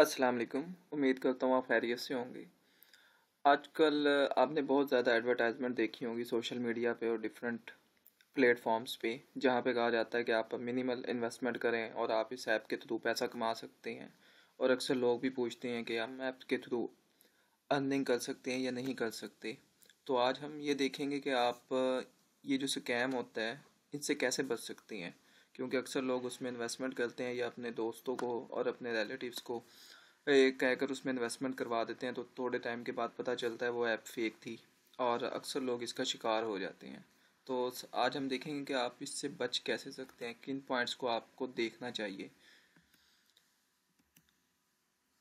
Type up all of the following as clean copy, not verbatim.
अस्सलाम वालेकुम। उम्मीद करता हूँ आप खैरियत से होंगे। आजकल आपने बहुत ज़्यादा एडवर्टाइजमेंट देखी होंगी सोशल मीडिया पे और डिफरेंट प्लेटफॉर्म्स पे, जहाँ पे कहा जाता है कि आप मिनिमल इन्वेस्टमेंट करें और आप इस ऐप के थ्रू पैसा कमा सकते हैं। और अक्सर लोग भी पूछते हैं कि हम ऐप के थ्रू अर्निंग कर सकते हैं या नहीं कर सकते। तो आज हम ये देखेंगे कि आप ये जो स्कैम होता है इनसे कैसे बच सकते हैं, क्योंकि अक्सर लोग उसमें इन्वेस्टमेंट करते हैं या अपने दोस्तों को और अपने रिलेटिव्स को कहकर उसमें इन्वेस्टमेंट करवा देते हैं, तो थोड़े टाइम के बाद पता चलता है वो ऐप फेक थी और अक्सर लोग इसका शिकार हो जाते हैं। तो आज हम देखेंगे कि आप इससे बच कैसे सकते हैं, किन पॉइंट्स को आपको देखना चाहिए।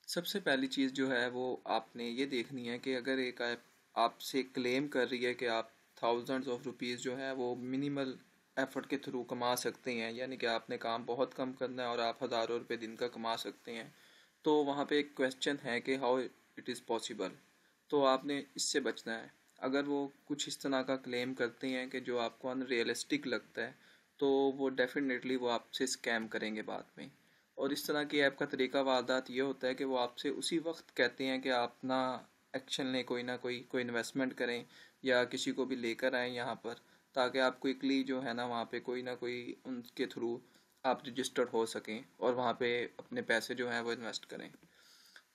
सबसे पहली चीज़ जो है वो आपने ये देखनी है कि अगर एक ऐप आपसे क्लेम कर रही है कि आप थाउजेंड्स ऑफ रुपीज़ जो है वो मिनिमल एफर्ट के थ्रू कमा सकते हैं, यानी कि आपने काम बहुत कम करना है और आप हज़ारों रुपए दिन का कमा सकते हैं, तो वहाँ पे एक क्वेश्चन है कि हाउ इट इज़ पॉसिबल। तो आपने इससे बचना है। अगर वो कुछ इस तरह का क्लेम करते हैं कि जो आपको अनरियलिस्टिक लगता है, तो वो डेफिनेटली वो आपसे स्कैम करेंगे बाद में। और इस तरह की ऐप का तरीका वारदात ये होता है कि वो आपसे उसी वक्त कहते हैं कि आप ना एक्शन लें, कोई ना कोई इन्वेस्टमेंट करें या किसी को भी लेकर आएँ यहाँ पर, ताकि आप क्विकली जो है ना कोई उनके थ्रू आप रजिस्टर्ड हो सकें और वहाँ पे अपने पैसे जो हैं वो इन्वेस्ट करें।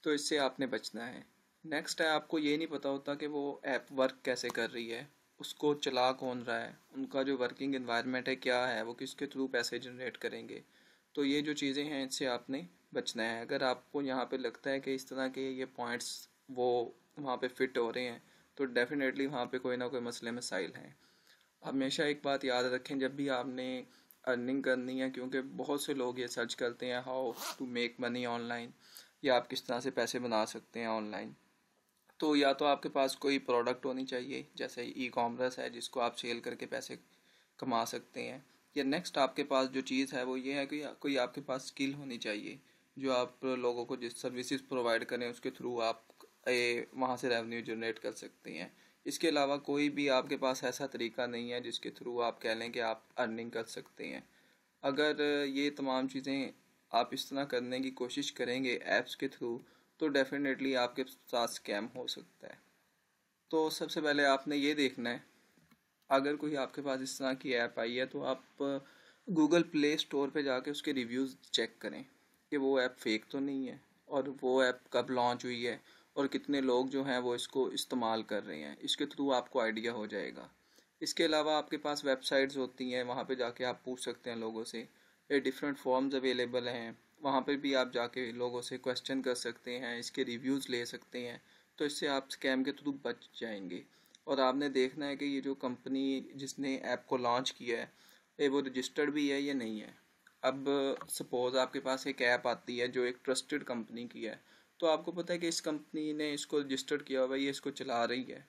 तो इससे आपने बचना है। नेक्स्ट है, आपको ये नहीं पता होता कि वो ऐप वर्क कैसे कर रही है, उसको चला कौन रहा है, उनका जो वर्किंग एनवायरनमेंट है क्या है, वो किसके थ्रू पैसे जनरेट करेंगे। तो ये जो चीज़ें हैं इनसे आपने बचना है। अगर आपको यहाँ पे लगता है कि इस तरह के ये पॉइंट्स वो वहाँ पे फिट हो रहे हैं, तो डेफिनेटली वहाँ पे कोई ना कोई मसले मसाइल हैं। हमेशा एक बात याद रखें जब भी आपने अर्निंग करनी है, क्योंकि बहुत से लोग ये सर्च करते हैं how to make money online, या आप किस तरह से पैसे बना सकते हैं ऑनलाइन। तो या तो आपके पास कोई प्रोडक्ट होनी चाहिए, जैसे ई कॉमर्स है जिसको आप सेल करके पैसे कमा सकते हैं, या नेक्स्ट आपके पास जो चीज़ है वो ये है कि कोई आपके पास स्किल होनी चाहिए जो आप लोगों को जिस सर्विसेज प्रोवाइड करें उसके थ्रू आप वहाँ से रेवेन्यू जनरेट कर सकते हैं। इसके अलावा कोई भी आपके पास ऐसा तरीका नहीं है जिसके थ्रू आप कह लें कि आप अर्निंग कर सकते हैं। अगर ये तमाम चीज़ें आप इस तरह करने की कोशिश करेंगे ऐप्स के थ्रू, तो डेफिनेटली आपके साथ स्कैम हो सकता है। तो सबसे पहले आपने ये देखना है, अगर कोई आपके पास इस तरह की ऐप आई है तो आप गूगल प्ले स्टोर पे जाके उसके रिव्यूज़ चेक करें कि वो ऐप फेक तो नहीं है, और वो ऐप कब लॉन्च हुई है और कितने लोग जो हैं वो इसको इस्तेमाल कर रहे हैं। इसके थ्रू आपको आइडिया हो जाएगा। इसके अलावा आपके पास वेबसाइट्स होती हैं, वहाँ पे जाके आप पूछ सकते हैं लोगों से। ये डिफरेंट फॉर्म्स अवेलेबल हैं, वहाँ पे भी आप जाके लोगों से क्वेश्चन कर सकते हैं, इसके रिव्यूज़ ले सकते हैं। तो इससे आप स्कैम के थ्रू बच जाएंगे। और आपने देखना है कि ये जो कंपनी जिसने ऐप को लॉन्च किया है ये वो रजिस्टर्ड भी है या नहीं है। अब सपोज़ आपके पास एक ऐप आती है जो एक ट्रस्टेड कंपनी की है, तो आपको पता है कि इस कंपनी ने इसको रजिस्टर्ड किया हुआ है, ये इसको चला रही है।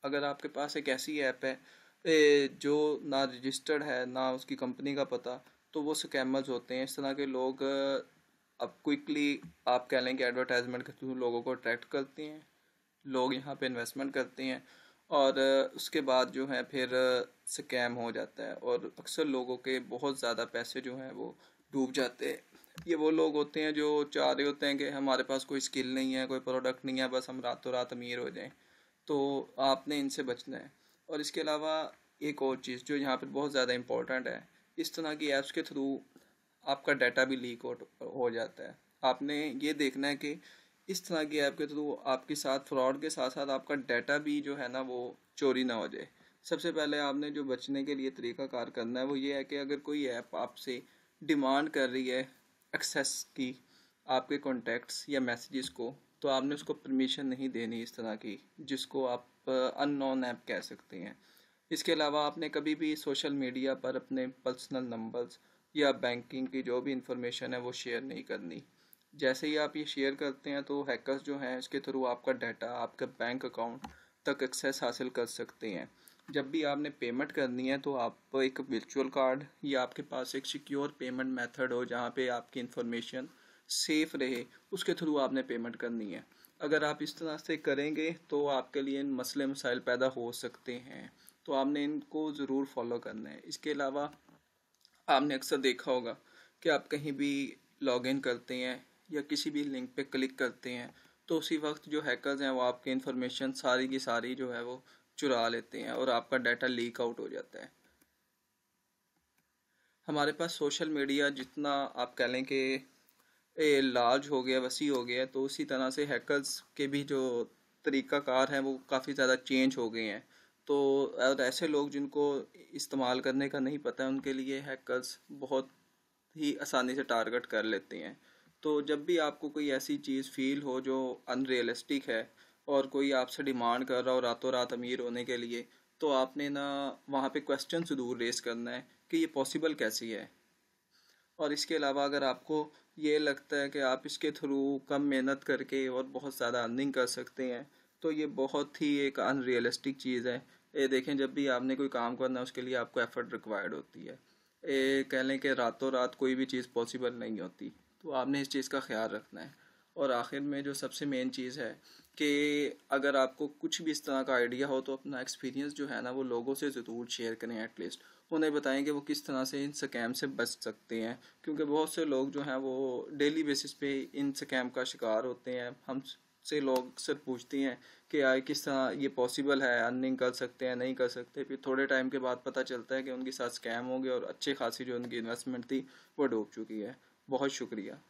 अगर आपके पास एक ऐसी ऐप है जो ना रजिस्टर्ड है ना उसकी कंपनी का पता, तो वो स्कैमर्स होते हैं। इस तरह के लोग अब क्विकली आप कह लें कि एडवर्टाइजमेंट के थ्रू लोगों को अट्रैक्ट करते हैं, लोग यहाँ पे इन्वेस्टमेंट करते हैं और उसके बाद जो है फिर स्कैम हो जाता है और अक्सर लोगों के बहुत ज़्यादा पैसे जो हैं वो डूब जाते हैं। ये वो लोग होते हैं जो चाह रहे होते हैं कि हमारे पास कोई स्किल नहीं है, कोई प्रोडक्ट नहीं है, बस हम रातों रात अमीर हो जाएं। तो आपने इनसे बचना है। और इसके अलावा एक और चीज़ जो यहाँ पर बहुत ज़्यादा इम्पोर्टेंट है, इस तरह की ऐप्स के थ्रू आपका डाटा भी लीक हो जाता है। आपने ये देखना है कि इस तरह की ऐप के थ्रू आपके साथ फ्रॉड के साथ साथ आपका डाटा भी जो है ना वो चोरी ना हो जाए। सबसे पहले आपने जो बचने के लिए तरीकाकार करना है वो ये है कि अगर कोई ऐप आपसे डिमांड कर रही है एक्सेस की आपके कॉन्टैक्ट्स या मैसेजेस को, तो आपने उसको परमिशन नहीं देनी इस तरह की, जिसको आप अननोन ऐप कह सकते हैं। इसके अलावा आपने कभी भी सोशल मीडिया पर अपने पर्सनल नंबर्स या बैंकिंग की जो भी इंफॉर्मेशन है वो शेयर नहीं करनी। जैसे ही आप ये शेयर करते हैं तो हैकर्स जो हैं इसके थ्रू आपका डाटा आपके बैंक अकाउंट तक एक्सेस हासिल कर सकते हैं। जब भी आपने पेमेंट करनी है तो आप एक वर्चुअल कार्ड या आपके पास एक सिक्योर पेमेंट मेथड हो जहाँ पे आपकी इंफॉर्मेशन सेफ रहे, उसके थ्रू आपने पेमेंट करनी है। अगर आप इस तरह से करेंगे तो आपके लिए मसले मसाइल पैदा हो सकते हैं, तो आपने इनको ज़रूर फॉलो करना है। इसके अलावा आपने अक्सर देखा होगा कि आप कहीं भी लॉगिन करते हैं या किसी भी लिंक पे क्लिक करते हैं तो उसी वक्त जो हैकर्स हैं वो आपकी इन्फॉर्मेशन सारी की सारी जो है वो चुरा लेते हैं और आपका डाटा लीक आउट हो जाता है। हमारे पास सोशल मीडिया जितना आप कह लें कि लार्ज हो गया, वसी हो गया, तो उसी तरह से हैकर्स के भी जो तरीक़ाकार हैं वो काफ़ी ज़्यादा चेंज हो गए हैं। तो और ऐसे लोग जिनको इस्तेमाल करने का नहीं पता है उनके लिए हैकर्स बहुत ही आसानी से टारगेट कर लेते हैं। तो जब भी आपको कोई ऐसी चीज़ फील हो जो अनरियलिस्टिक है और कोई आपसे डिमांड कर रहा हो रातों रात अमीर होने के लिए, तो आपने ना वहाँ पे क्वेश्चन ज़रूर रेस करना है कि ये पॉसिबल कैसी है। और इसके अलावा अगर आपको ये लगता है कि आप इसके थ्रू कम मेहनत करके और बहुत ज़्यादा अर्निंग कर सकते हैं, तो ये बहुत ही एक अनरियलिस्टिक चीज़ है। ये देखें, जब भी आपने कोई काम करना है उसके लिए आपको एफर्ट रिक्वायर्ड होती है। ये कह लें कि रातों रात कोई भी चीज़ पॉसिबल नहीं होती, तो आपने इस चीज़ का ख्याल रखना है। और आखिर में जो सबसे मेन चीज़ है कि अगर आपको कुछ भी इस तरह का आइडिया हो तो अपना एक्सपीरियंस जो है ना वो लोगों से ज़रूर शेयर करें। एटलीस्ट उन्हें बताएं कि वो किस तरह से इन स्कैम से बच सकते हैं, क्योंकि बहुत से लोग जो हैं वो डेली बेसिस पे इन स्कैम का शिकार होते हैं। हमसे लोग अक्सर पूछते हैं कि यार किस तरह ये पॉसिबल है, अर्निंग कर सकते हैं नहीं कर सकते, फिर थोड़े टाइम के बाद पता चलता है कि उनके साथ स्कैम हो गया और अच्छे खासी जो उनकी इन्वेस्टमेंट थी वो डूब चुकी है। बहुत शुक्रिया।